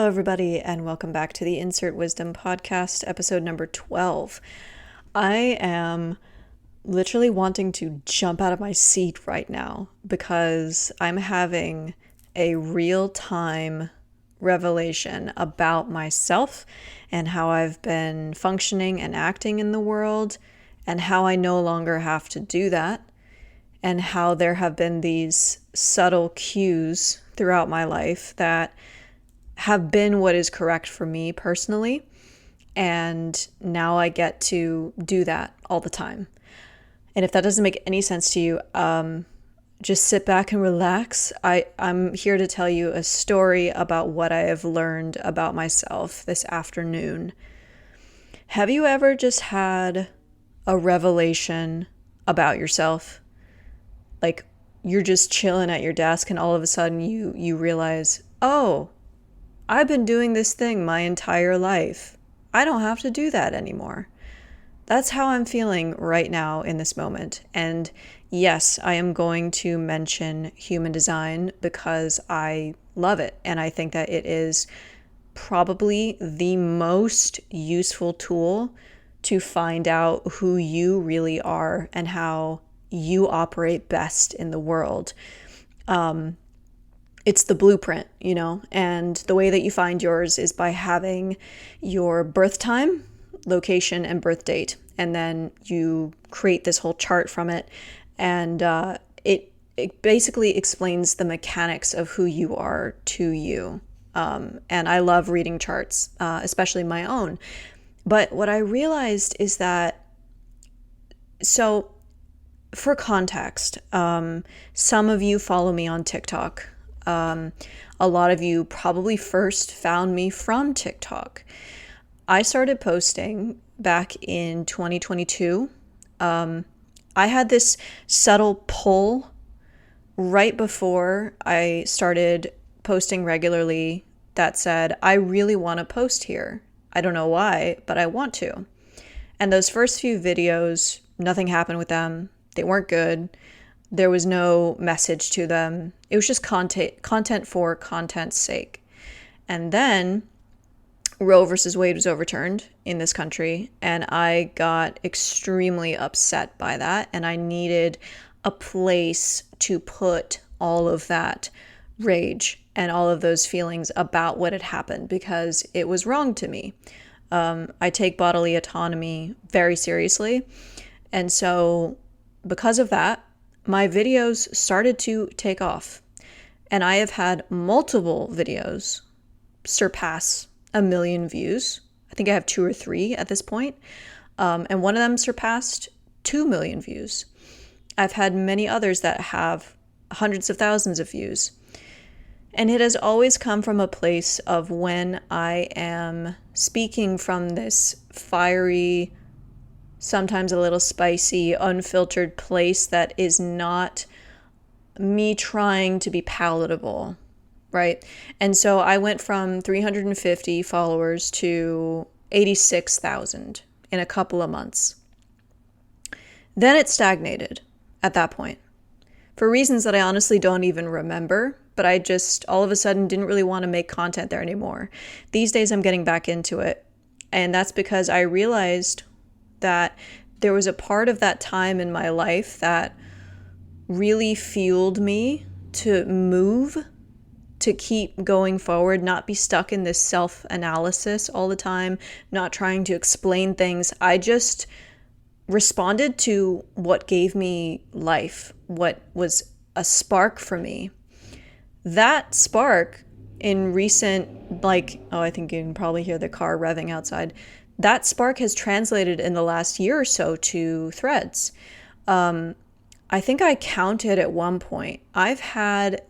Hello, everybody, and welcome back to the Insert Wisdom Podcast, episode number 12. I am literally wanting to jump out of my seat right now because I'm having a real-time revelation about myself and how I've been functioning and acting in the world and how I no longer have to do that, and how there have been these subtle cues throughout my life that have been what is correct for me personally. And now I get to do that all the time. And if that doesn't make any sense to you, just sit back and relax. I'm here to tell you a story about what I have learned about myself this afternoon. Have you ever just had a revelation about yourself? Like, you're just chilling at your desk and all of a sudden you realize, oh, I've been doing this thing my entire life. I don't have to do that anymore. That's how I'm feeling right now in this moment. And yes, I am going to mention human design because I love it. And I think that it is probably the most useful tool to find out who you really are and how you operate best in the world. It's the blueprint, and the way that you find yours is by having your birth time, location, and birth date. And then you create this whole chart from it. And it basically explains the mechanics of who you are to you. And I love reading charts, especially my own. But what I realized is that, so for context, some of you follow me on TikTok. A lot of you probably first found me from TikTok. I started posting back in 2022. I had this subtle pull right before I started posting regularly that said, I really want to post here. I don't know why, but I want to. And those first few videos, nothing happened with them. They weren't good. There was no message to them. It was just content for content's sake. And then Roe versus Wade was overturned in this country, and I got extremely upset by that, and I needed a place to put all of that rage and all of those feelings about what had happened because it was wrong to me. I take bodily autonomy very seriously, and so because of that, my videos started to take off, and I have had multiple videos surpass 1 million views. I think I have 2 or 3 at this point, and one of them surpassed 2 million views. I've had many others that have hundreds of thousands of views, and it has always come from a place of when I am speaking from this fiery, sometimes a little spicy, unfiltered place that is not me trying to be palatable, right? And so I went from 350 followers to 86,000 in a couple of months. Then it stagnated at that point for reasons that I honestly don't even remember, but I just all of a sudden didn't really want to make content there anymore. These days I'm getting back into it, and that's because I realized that there was a part of that time in my life that really fueled me to move, to keep going forward, not be stuck in this self-analysis all the time, not trying to explain things. I just responded to what gave me life, what was a spark for me. That spark in recent, I think you can probably hear the car revving outside. That spark has translated in the last year or so to threads. I think I counted at one point. I've had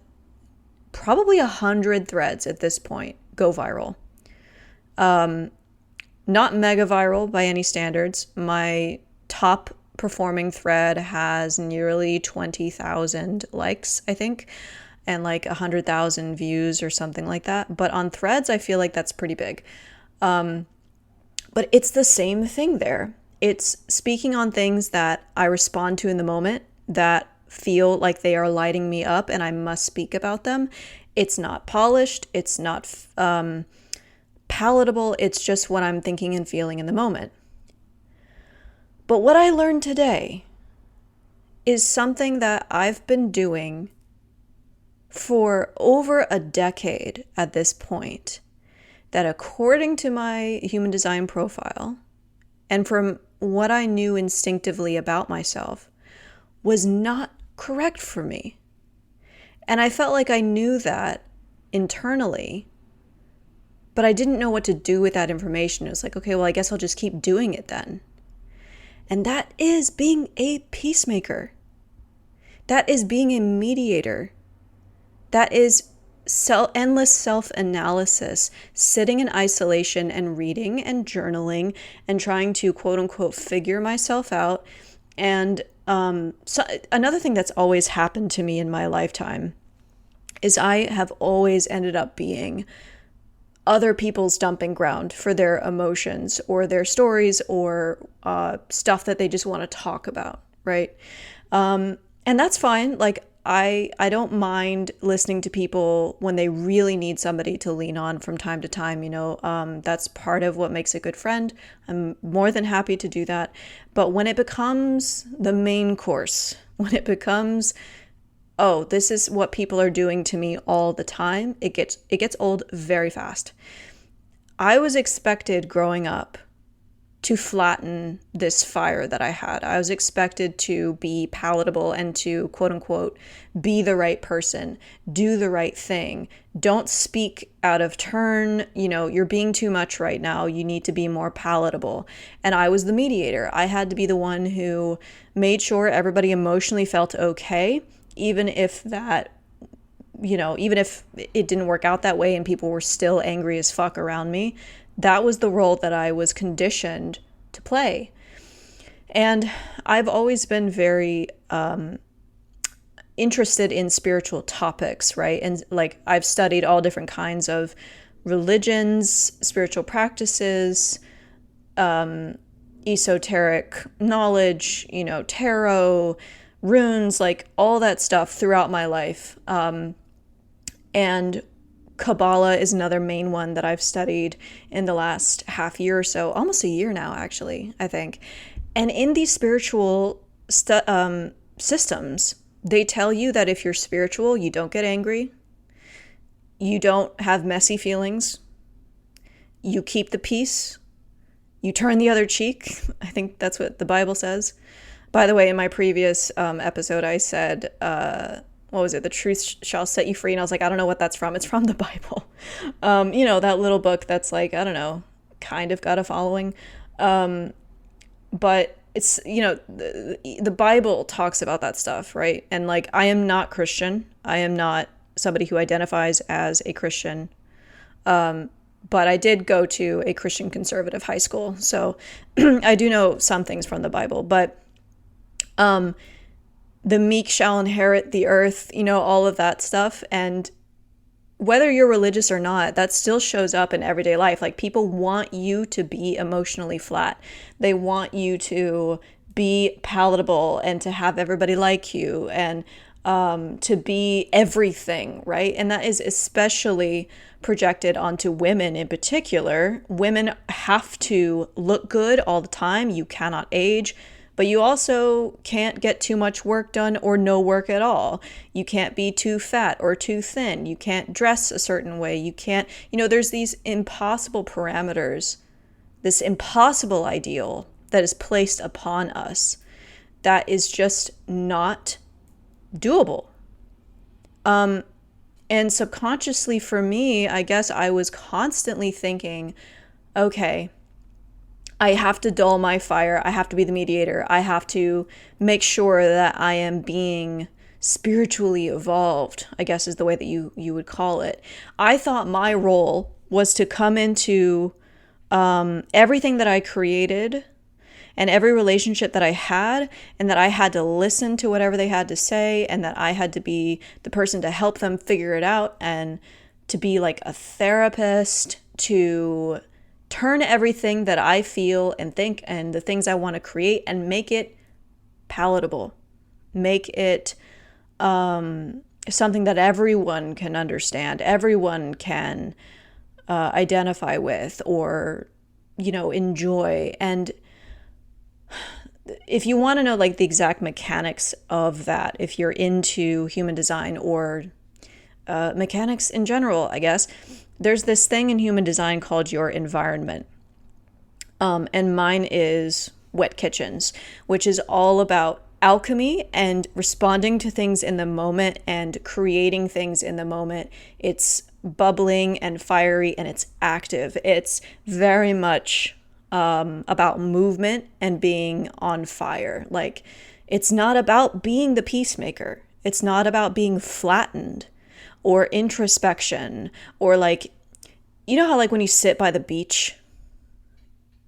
probably 100 threads at this point go viral. Not mega viral by any standards. My top performing thread has nearly 20,000 likes, I think, and 100,000 views or something like that. But on threads, I feel like that's pretty big. But it's the same thing there. It's speaking on things that I respond to in the moment that feel like they are lighting me up and I must speak about them. It's not polished. It's not palatable. It's just what I'm thinking and feeling in the moment. But what I learned today is something that I've been doing for over a decade at this point, that according to my human design profile and from what I knew instinctively about myself, was not correct for me. And I felt like I knew that internally, but I didn't know what to do with that information. It was like, okay, well, I guess I'll just keep doing it then. And that is being a peacemaker. That is being a mediator. That is endless self-analysis, sitting in isolation and reading and journaling and trying to quote unquote figure myself out. And so another thing that's always happened to me in my lifetime is I have always ended up being other people's dumping ground for their emotions or their stories or stuff that they just want to talk about, right? And that's fine. Like, I don't mind listening to people when they really need somebody to lean on from time to time, that's part of what makes a good friend. I'm more than happy to do that. But when it becomes the main course, when it becomes, oh, this is what people are doing to me all the time, it gets old very fast. I was expected growing up to flatten this fire that I had. I was expected to be palatable and to, quote unquote, be the right person, do the right thing. Don't speak out of turn. You're being too much right now. You need to be more palatable. And I was the mediator. I had to be the one who made sure everybody emotionally felt okay, even if even if it didn't work out that way and people were still angry as fuck around me. That was the role that I was conditioned to play. And I've always been very interested in spiritual topics, right? And like, I've studied all different kinds of religions, spiritual practices, esoteric knowledge, tarot, runes, like all that stuff throughout my life. And Kabbalah is another main one that I've studied in the last half year or so, almost a year now, actually, I think. And in these spiritual systems, they tell you that if you're spiritual, you don't get angry, you don't have messy feelings, you keep the peace, you turn the other cheek. I think that's what the Bible says. By the way, in my previous episode, I said, what was it? The truth shall set you free. And I was like, I don't know what that's from. It's from the Bible. That little book that's like, I don't know, kind of got a following. But it's, the Bible talks about that stuff, right? And like, I am not Christian. I am not somebody who identifies as a Christian. But I did go to a Christian conservative high school. So I do know some things from the Bible, but the meek shall inherit the earth, all of that stuff. And whether you're religious or not, that still shows up in everyday life. Like, people want you to be emotionally flat. They want you to be palatable and to have everybody like you and to be everything, right? And that is especially projected onto women in particular. Women have to look good all the time. You cannot age. But you also can't get too much work done or no work at all. You can't be too fat or too thin. You can't dress a certain way. You can't, there's these impossible parameters, this impossible ideal that is placed upon us that is just not doable. And subconsciously for me, I guess I was constantly thinking, okay, I have to dull my fire. I have to be the mediator. I have to make sure that I am being spiritually evolved, I guess is the way that you would call it. I thought my role was to come into everything that I created and every relationship that I had, and that I had to listen to whatever they had to say, and that I had to be the person to help them figure it out, and to be like a therapist, to turn everything that I feel and think and the things I want to create and make it palatable, make it something that everyone can understand, everyone can identify with or, enjoy. And if you want to know like the exact mechanics of that, if you're into human design or mechanics in general, I guess, there's this thing in human design called your environment. And mine is Wet Kitchens, which is all about alchemy and responding to things in the moment and creating things in the moment. It's bubbling and fiery and it's active. It's very much about movement and being on fire. Like, it's not about being the peacemaker. It's not about being flattened or introspection or like, you know how like when you sit by the beach,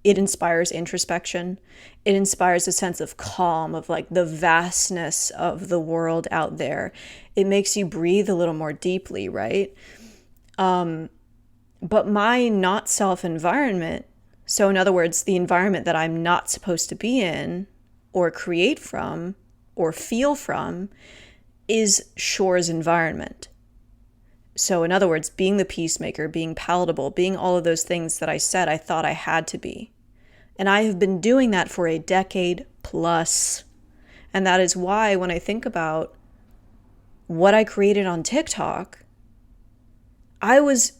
it inspires introspection. It inspires a sense of calm, of like the vastness of the world out there. It makes you breathe a little more deeply, right? But my not self environment, so in other words, the environment that I'm not supposed to be in or create from or feel from, is Shore's environment. So in other words, being the peacemaker, being palatable, being all of those things that I said I thought I had to be. And I have been doing that for a decade plus. And that is why when I think about what I created on TikTok, I was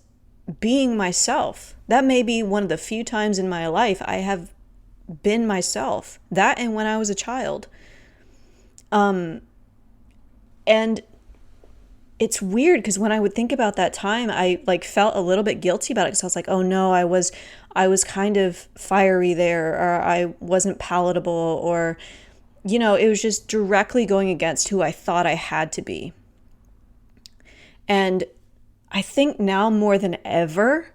being myself. That may be one of the few times in my life I have been myself. That and when I was a child. And it's weird because when I would think about that time, I like felt a little bit guilty about it because I was like, oh no, I was kind of fiery there, or I wasn't palatable, or, it was just directly going against who I thought I had to be. And I think now more than ever,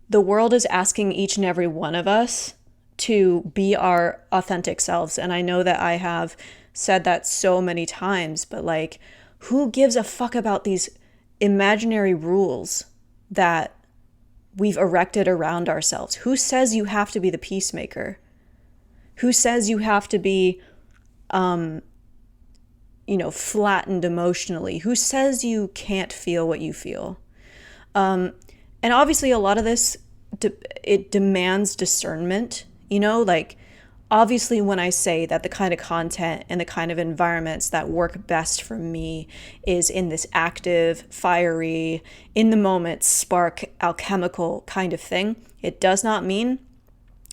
the world is asking each and every one of us to be our authentic selves. And I know that I have said that so many times, but like, who gives a fuck about these imaginary rules that we've erected around ourselves? Who says you have to be the peacemaker? Who says you have to be, flattened emotionally? Who says you can't feel what you feel? And obviously a lot of this, it demands discernment, like, obviously, when I say that the kind of content and the kind of environments that work best for me is in this active, fiery, in the moment, spark, alchemical kind of thing, it does not mean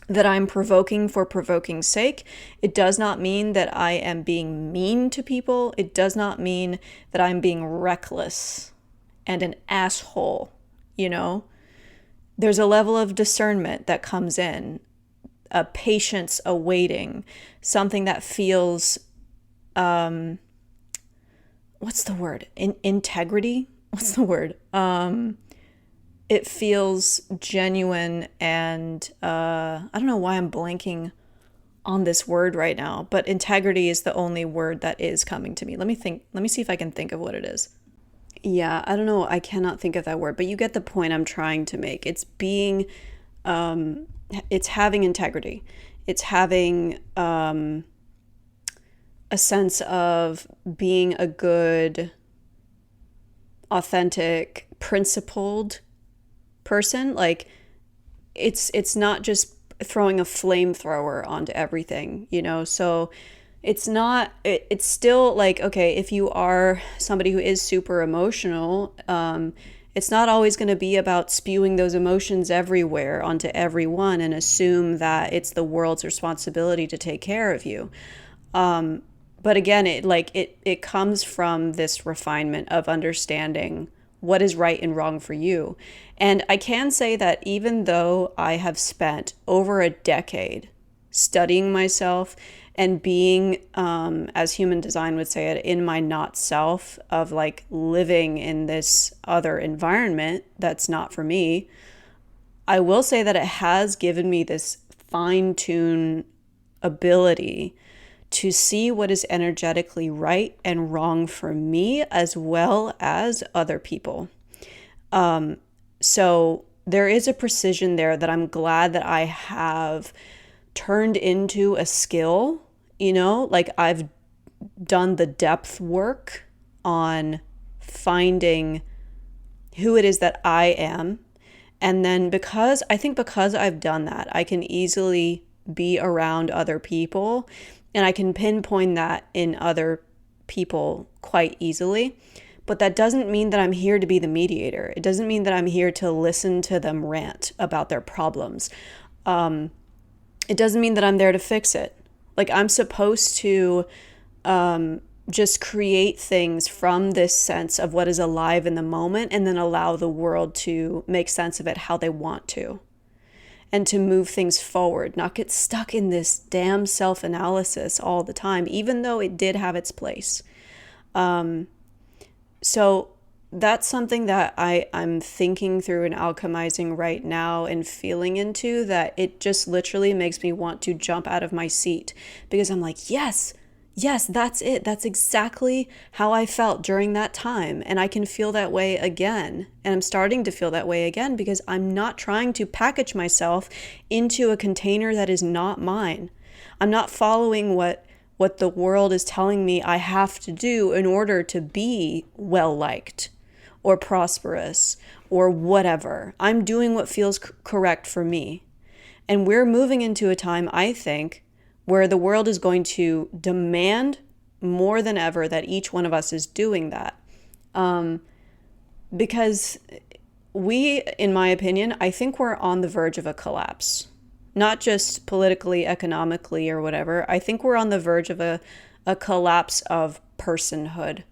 that I'm provoking for provoking's sake. It does not mean that I am being mean to people. It does not mean that I'm being reckless and an asshole, There's a level of discernment that comes in. A patience, a waiting, something that feels, what's the word? Integrity? What's the word? It feels genuine and, I don't know why I'm blanking on this word right now, but integrity is the only word that is coming to me. Let me see if I can think of what it is. Yeah, I don't know. I cannot think of that word, but you get the point I'm trying to make. It's being, it's having integrity. It's having a sense of being a good, authentic, principled person. Like, it's not just throwing a flamethrower onto everything, So it's not, it's still like, okay, if you are somebody who is super emotional, it's not always going to be about spewing those emotions everywhere onto everyone and assume that it's the world's responsibility to take care of you. But again, it comes from this refinement of understanding what is right and wrong for you. And I can say that even though I have spent over a decade studying myself and being, as human design would say it, in my not self of like living in this other environment that's not for me, I will say that it has given me this fine-tuned ability to see what is energetically right and wrong for me as well as other people. So there is a precision there that I'm glad that I have turned into a skill, like I've done the depth work on finding who it is that I am And then because I've done that, I can easily be around other people and I can pinpoint that in other people quite easily. But that doesn't mean that I'm here to be the mediator. It doesn't mean that I'm here to listen to them rant about their problems. It doesn't mean that I'm there to fix it. Like, I'm supposed to just create things from this sense of what is alive in the moment and then allow the world to make sense of it how they want to. And to move things forward, not get stuck in this damn self-analysis all the time, even though it did have its place. So that's something that I'm thinking through and alchemizing right now and feeling into, that it just literally makes me want to jump out of my seat because I'm like, yes, that's it. That's exactly how I felt during that time. And I can feel that way again. And I'm starting to feel that way again because I'm not trying to package myself into a container that is not mine. I'm not following what the world is telling me I have to do in order to be well-liked or prosperous or whatever. I'm doing what feels correct for me. And we're moving into a time, I think, where the world is going to demand more than ever that each one of us is doing that. Because we, in my opinion, I think we're on the verge of a collapse. Not just politically, economically, or whatever. I think we're on the verge of a collapse of personhood,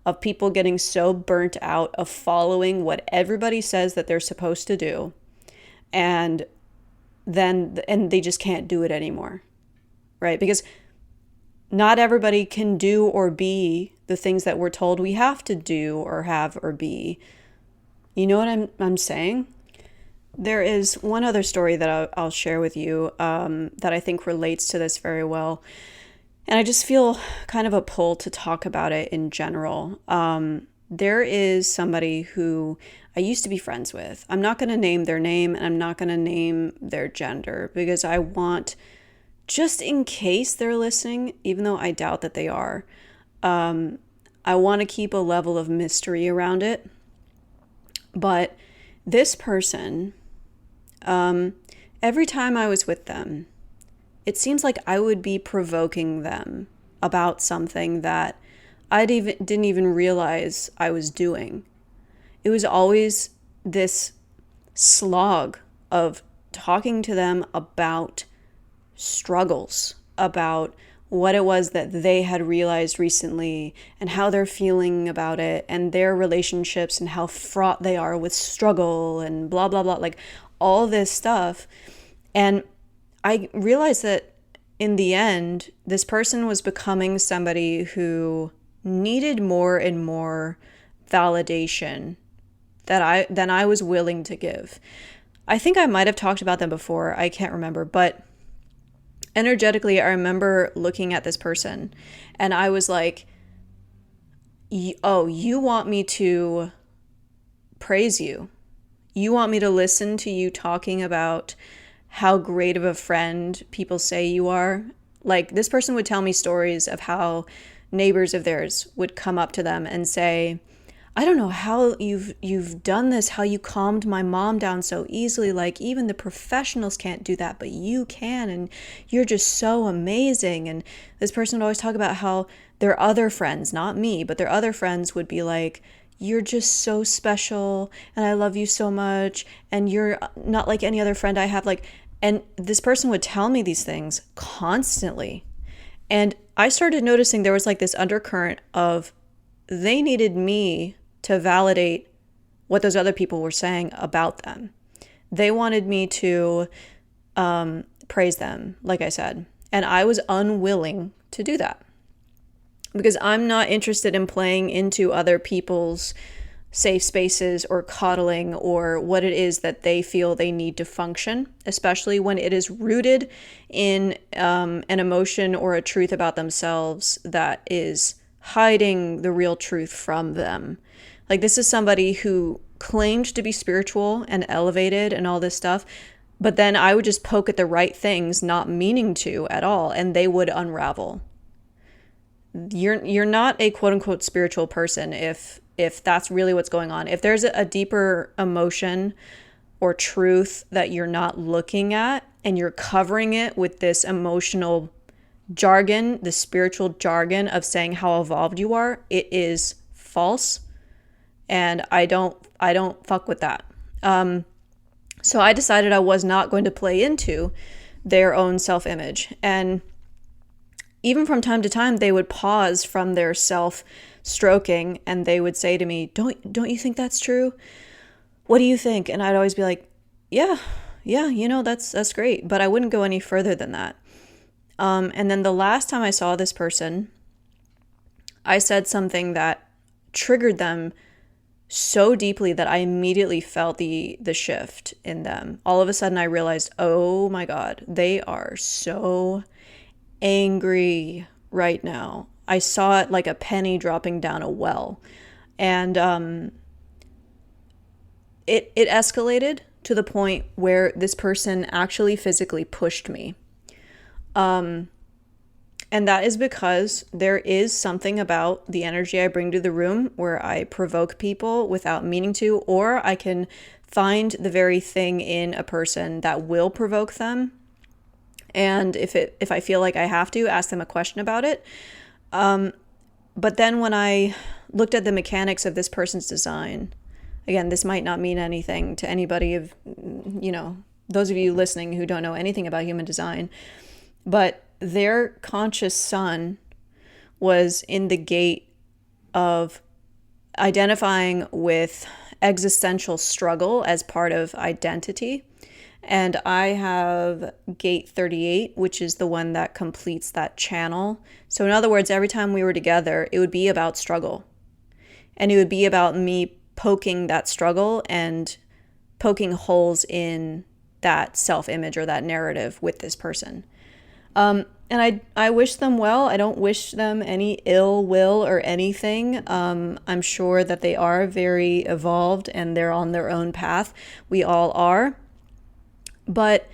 of people getting so burnt out of following what everybody says that they're supposed to do, and they just can't do it anymore, right? Because not everybody can do or be the things that we're told we have to do or have or be. You know what I'm saying? There is one other story that I'll share with you that I think relates to this very well. And I just feel kind of a pull to talk about it in general. There is somebody who I used to be friends with. I'm not going to name their name and I'm not going to name their gender because I want, just in case they're listening, even though I doubt that they are, I want to keep a level of mystery around it. But this person, every time I was with them, it seems like I would be provoking them about something that I didn't even realize I was doing. It was always this slog of talking to them about struggles, about what it was that they had realized recently and how they're feeling about it and their relationships and how fraught they are with struggle and blah, blah, blah, like all this stuff. And I realized that in the end, this person was becoming somebody who needed more and more validation than I was willing to give. I think I might have talked about them before. I can't remember, but energetically, I remember looking at this person and I was like, oh, you want me to praise you. You want me to listen to you talking about how great of a friend people say you are. Like, this person would tell me stories of how neighbors of theirs would come up to them and say, I don't know how you've done this, how you calmed my mom down so easily. Like, even the professionals can't do that, but you can, and you're just so amazing. And this person would always talk about how their other friends, not me, but their other friends would be like, you're just so special, and I love you so much, and you're not like any other friend I have. Like, and this person would tell me these things constantly. And I started noticing there was like this undercurrent of they needed me to validate what those other people were saying about them. They wanted me to praise them, like I said. And I was unwilling to do that because I'm not interested in playing into other people's safe spaces or coddling or what it is that they feel they need to function, especially when it is rooted in an emotion or a truth about themselves that is hiding the real truth from them. Like, this is somebody who claimed to be spiritual and elevated and all this stuff, but then I would just poke at the right things, not meaning to at all, and they would unravel. You're not a quote unquote spiritual person if that's really what's going on. If there's a deeper emotion or truth that you're not looking at, and you're covering it with this emotional jargon, the spiritual jargon of saying how evolved you are, it is false. And I don't fuck with that. So I decided I was not going to play into their own self-image. And even from time to time, they would pause from their self-stroking and they would say to me, don't you think that's true? What do you think? And I'd always be like, yeah, that's great. But I wouldn't go any further than that. And then the last time I saw this person, I said something that triggered them so deeply that I immediately felt the shift in them. All of a sudden I realized, oh my God, they are so angry right now. I saw it like a penny dropping down a well. And it escalated to the point where this person actually physically pushed me. And that is because there is something about the energy I bring to the room where I provoke people without meaning to, or I can find the very thing in a person that will provoke them. And if I feel like I have to, ask them a question about it. But then when I looked at the mechanics of this person's design, again, this might not mean anything to anybody of, those of you listening who don't know anything about human design, but their conscious sun was in the gate of identifying with existential struggle as part of identity. And I have gate 38, which is the one that completes that channel. So in other words, every time we were together, it would be about struggle. And it would be about me poking that struggle and poking holes in that self-image or that narrative with this person. And I wish them well. I don't wish them any ill will or anything. I'm sure that they are very evolved and they're on their own path. We all are. But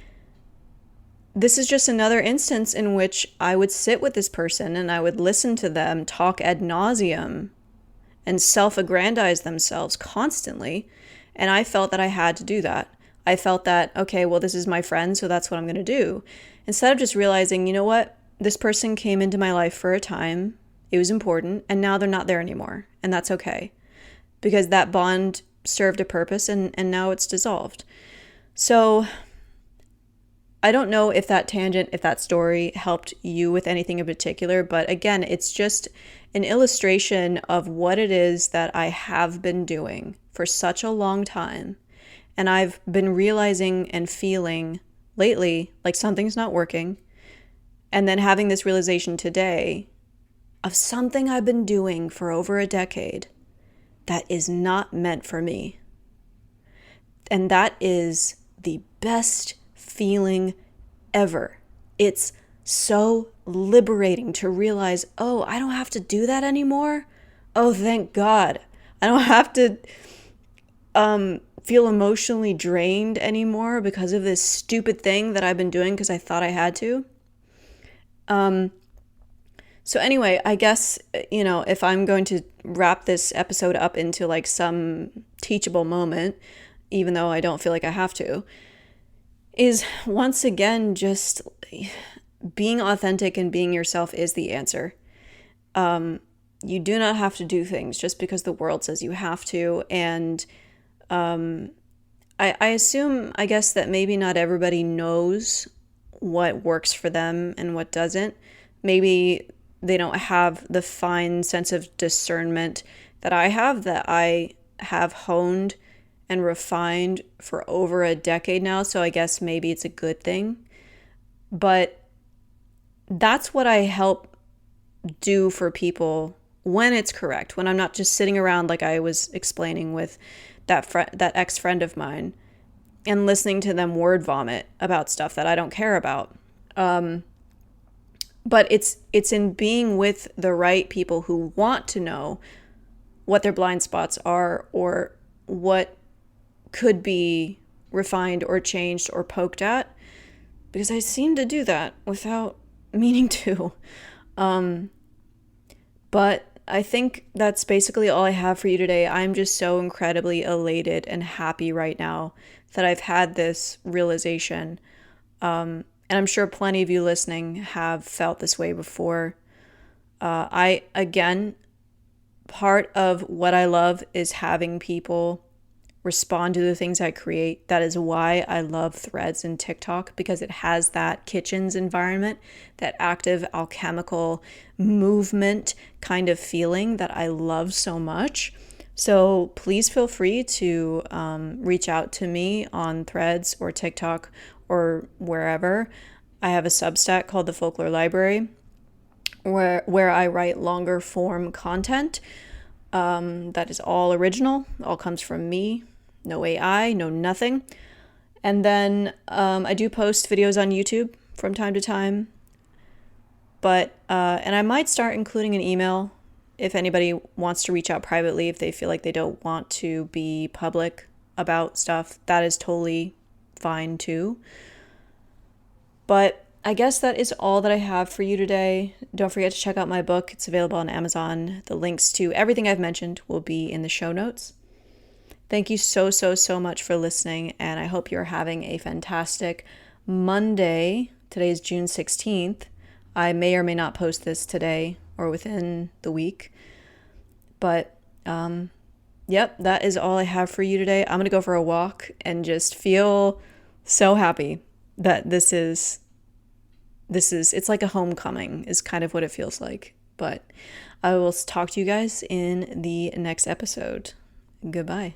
this is just another instance in which I would sit with this person and I would listen to them talk ad nauseum and self-aggrandize themselves constantly. And I felt that I had to do that. I felt that, okay, well, this is my friend, so that's what I'm going to do. Instead of just realizing, you know what, this person came into my life for a time, it was important, and now they're not there anymore. And that's okay. Because that bond served a purpose and now it's dissolved. So I don't know if that tangent, if that story helped you with anything in particular, but again, it's just an illustration of what it is that I have been doing for such a long time. And I've been realizing and feeling lately like something's not working. And then having this realization today of something I've been doing for over a decade that is not meant for me. And that is the best feeling ever. It's so liberating to realize, oh, I don't have to do that anymore. Oh, thank God. I don't have to feel emotionally drained anymore because of this stupid thing that I've been doing because I thought I had to. So anyway, I guess, if I'm going to wrap this episode up into like some teachable moment, even though I don't feel like I have to, is once again, just being authentic and being yourself is the answer. You do not have to do things just because the world says you have to. And I assume, I guess, that maybe not everybody knows what works for them and what doesn't. Maybe they don't have the fine sense of discernment that I have honed and refined for over a decade now. So I guess maybe it's a good thing. But that's what I help do for people when it's correct, when I'm not just sitting around like I was explaining with that ex-friend of mine and listening to them word vomit about stuff that I don't care about. But it's in being with the right people who want to know what their blind spots are or what could be refined or changed or poked at, because I seem to do that without meaning to. But I think that's basically all I have for you today. I'm just so incredibly elated and happy right now that I've had this realization. And I'm sure plenty of you listening have felt this way before. Again, part of what I love is having people respond to the things I create. That is why I love Threads and TikTok, because it has that kitchens environment, that active alchemical movement kind of feeling that I love so much. So please feel free to reach out to me on Threads or TikTok or wherever. I have a Substack called the Folklore Library where I write longer form content that is all original, all comes from me, no AI, no nothing. And then I do post videos on YouTube from time to time, but and I might start including an email if anybody wants to reach out privately, if they feel like they don't want to be public about stuff. That is totally fine too. But I guess that is all that I have for you today. Don't forget to check out my book. It's available on Amazon. The links to everything I've mentioned will be in the show notes. Thank you so much for listening, and I hope you're having a fantastic Monday. Today is June 16th. I may or may not post this today or within the week. But, yep, that is all I have for you today. I'm going to go for a walk and just feel so happy that it's like a homecoming is kind of what it feels like. But I will talk to you guys in the next episode. Goodbye.